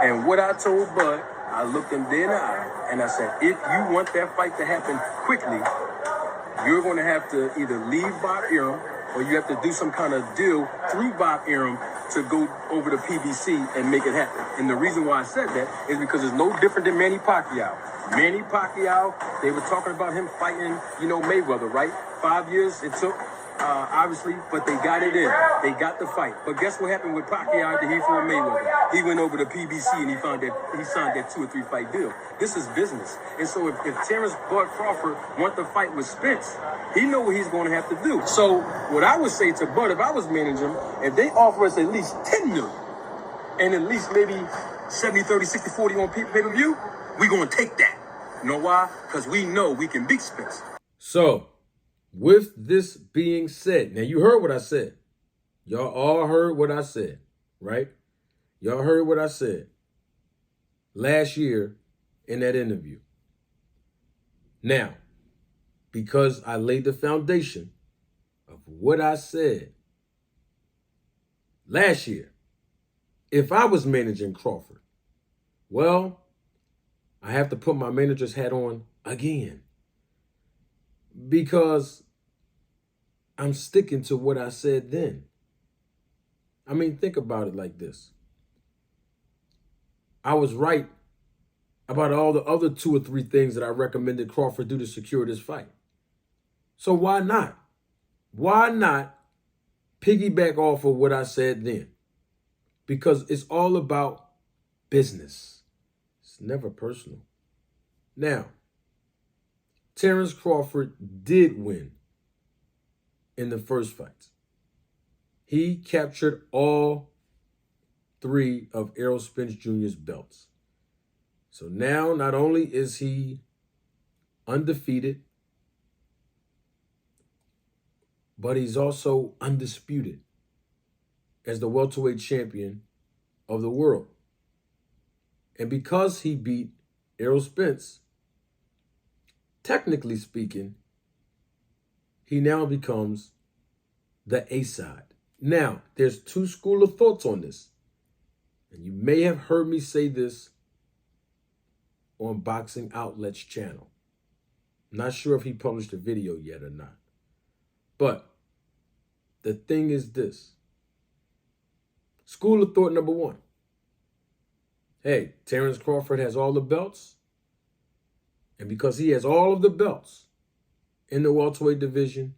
And what I told Bud, I looked him dead in the eye, and I said, if you want that fight to happen quickly, you're going to have to either leave Bob Arum or you have to do some kind of deal through Bob Arum to go over to PBC and make it happen. And the reason why I said that is because it's no different than Manny Pacquiao. Manny Pacquiao, they were talking about him fighting, Mayweather, right? 5 years it took, obviously, but they got it in. They got the fight. But guess what happened with Pacquiao after he fought Mayweather? He went over to PBC and he signed that 2 or 3 fight deal. This is business. And so if Terence Bud Crawford want to fight with Spence, he know what he's going to have to do. So what I would say to Bud, if I was managing him, if they offer us at least 10 million and at least maybe 70, 30, 60, 40 on pay-per-view, we going to take that. You know why? Because we know we can beat Spence. So, with this being said, now you heard what I said. Y'all all heard what I said, right? Y'all heard what I said last year in that interview. Now, because I laid the foundation of what I said last year, if I was managing Crawford, well, I have to put my manager's hat on again because I'm sticking to what I said then. I mean, think about it like this. I was right about all the other 2 or 3 things that I recommended Crawford do to secure this fight. So why not? Why not piggyback off of what I said then? Because it's all about business. It's never personal. Now, Terence Crawford did win in the first fight. He captured all 3 of Errol Spence Jr.'s belts. So now, not only is he undefeated, but he's also undisputed as the welterweight champion of the world. And because he beat Errol Spence, technically speaking, he now becomes the A-side. Now, there's 2 schools of thoughts on this. And you may have heard me say this on Boxing Outlet's channel. I'm not sure if he published a video yet or not. But the thing is this. School of thought number 1. Hey, Terence Crawford has all the belts. And because he has all of the belts in the welterweight division,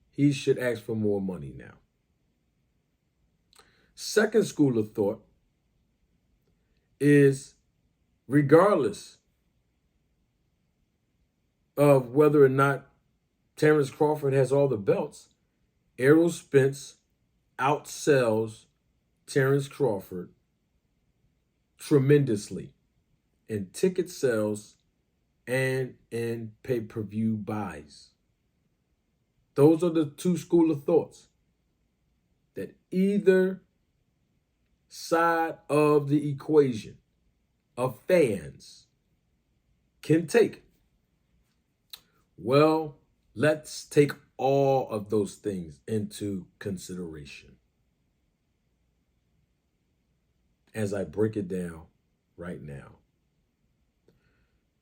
he should ask for more money now. Second school of thought is regardless of whether or not Terence Crawford has all the belts, Errol Spence outsells Terence Crawford tremendously in ticket sales and in pay-per-view buys. Those are the 2 schools of thoughts that either side of the equation of fans can take. Well, let's take all of those things into consideration as I break it down right now.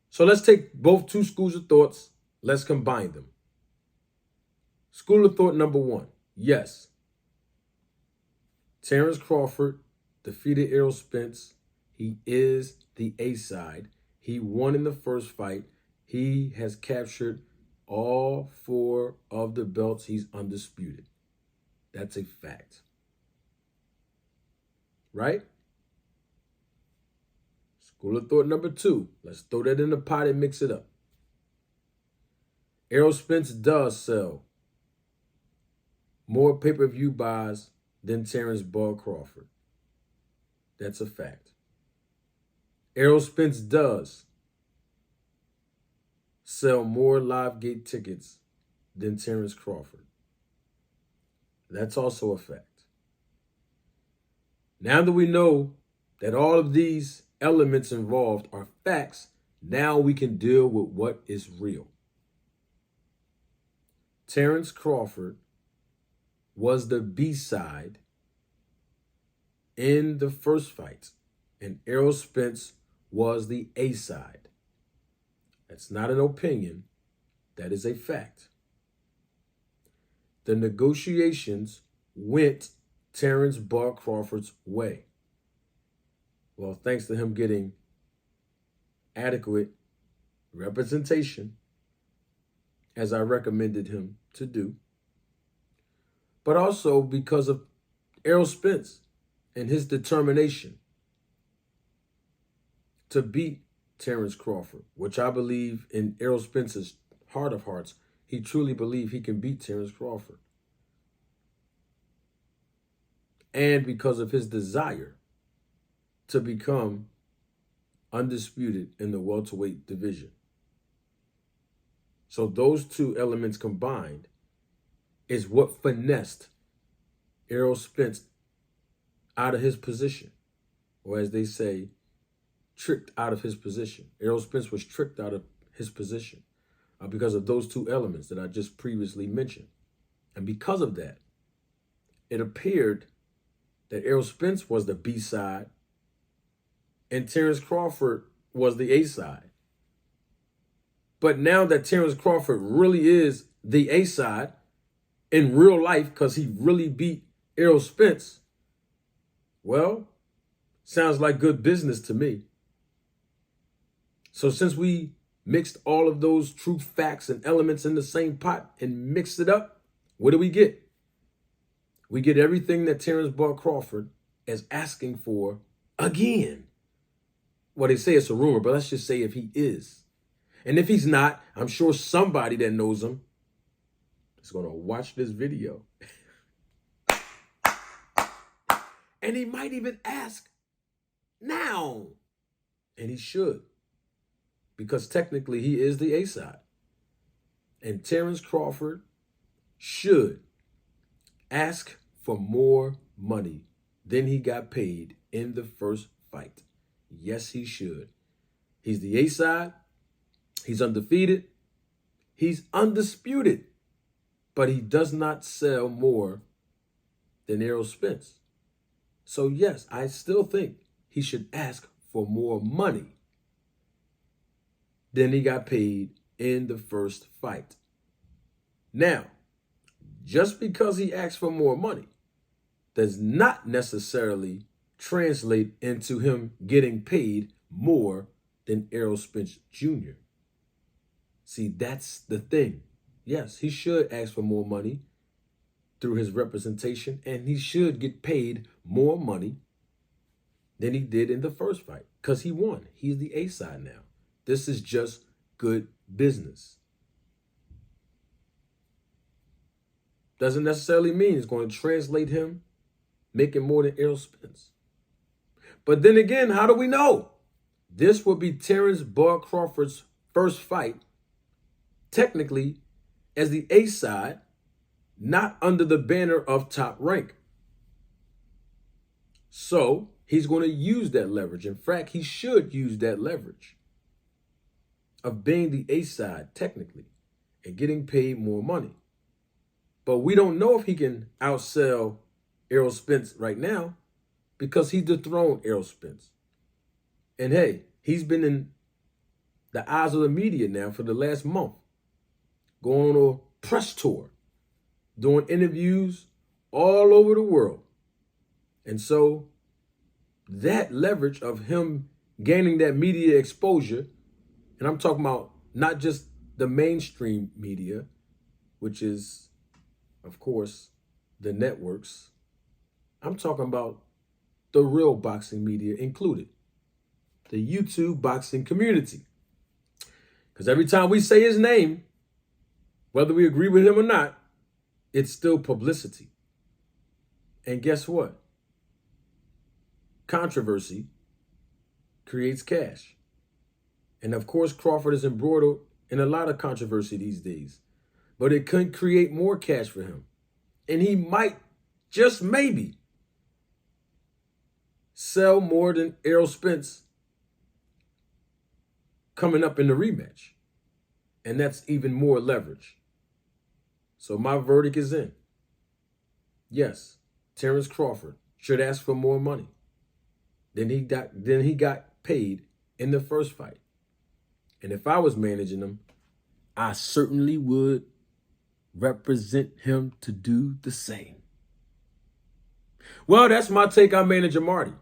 So let's take both 2 schools of thoughts. Let's combine them. School of thought number 1. Yes, Terence Crawford defeated Errol Spence. He is the A-side. He won in the first fight. He has captured all 4 of the belts. He's undisputed. That's a fact. Right? School of thought number 2. Let's throw that in the pot and mix it up. Errol Spence does sell more pay-per-view buys than Terence Bud Crawford. That's a fact. Errol Spence does sell more live gate tickets than Terence Crawford. That's also a fact. Now that we know that all of these elements involved are facts, now we can deal with what is real. Terence Crawford was the B-side in the first fight and Errol Spence was the A side. That's not an opinion. That is a fact. The negotiations went Terence Bud Crawford's way. Well, thanks to him getting adequate representation, as I recommended him to do, but also because of Errol Spence and his determination to beat Terence Crawford, which I believe in Errol Spence's heart of hearts, he truly believes he can beat Terence Crawford. And because of his desire to become undisputed in the welterweight division. So those two elements combined is what finessed Errol Spence out of his position, or as they say, tricked out of his position. Errol Spence was tricked out of his position because of those two elements that I just previously mentioned. And because of that, it appeared that Errol Spence was the B side and Terence Crawford was the A side. But now that Terence Crawford really is the A side in real life because he really beat Errol Spence, well, sounds like good business to me. So since we mixed all of those true facts and elements in the same pot and mixed it up, what do we get? We get everything that Terence Bud Crawford is asking for again. Well, they say it's a rumor, but let's just say if he is. And if he's not, I'm sure somebody that knows him is going to watch this video. And he might even ask now. And he should. Because technically he is the A side. And Terence Crawford should ask for more money than he got paid in the first fight. Yes, he should. He's the A side. He's undefeated. He's undisputed. But he does not sell more than Errol Spence. So yes, I still think he should ask for more money than he got paid in the first fight. Now, just because he asks for more money does not necessarily translate into him getting paid more than Errol Spence Jr. See, that's the thing. Yes, he should ask for more money through his representation, and he should get paid more money than he did in the first fight because he won. He's the A side now. This is just good business. Doesn't necessarily mean it's going to translate him making more than Errol Spence. But then again, how do we know? This will be Terence Bud Crawford's first fight, technically, as the A side, not under the banner of Top Rank. So he's going to use that leverage. In fact, he should use that leverage of being the A side, technically, and getting paid more money. But we don't know if he can outsell Errol Spence right now because he dethroned Errol Spence. And hey, he's been in the eyes of the media now for the last month, going on a press tour, doing interviews all over the world. And so that leverage of him gaining that media exposure, and I'm talking about not just the mainstream media, which is, of course, the networks. I'm talking about the real boxing media included, the YouTube boxing community. Because every time we say his name, whether we agree with him or not, it's still publicity. And guess what? Controversy creates cash. And of course, Crawford is embroiled in a lot of controversy these days. But it could create more cash for him. And he might, just maybe, sell more than Errol Spence coming up in the rematch. And that's even more leverage. So my verdict is in. Yes, Terence Crawford should ask for more money. than he got paid in the first fight. And if I was managing him, I certainly would represent him to do the same. Well, that's my take on manager Marty.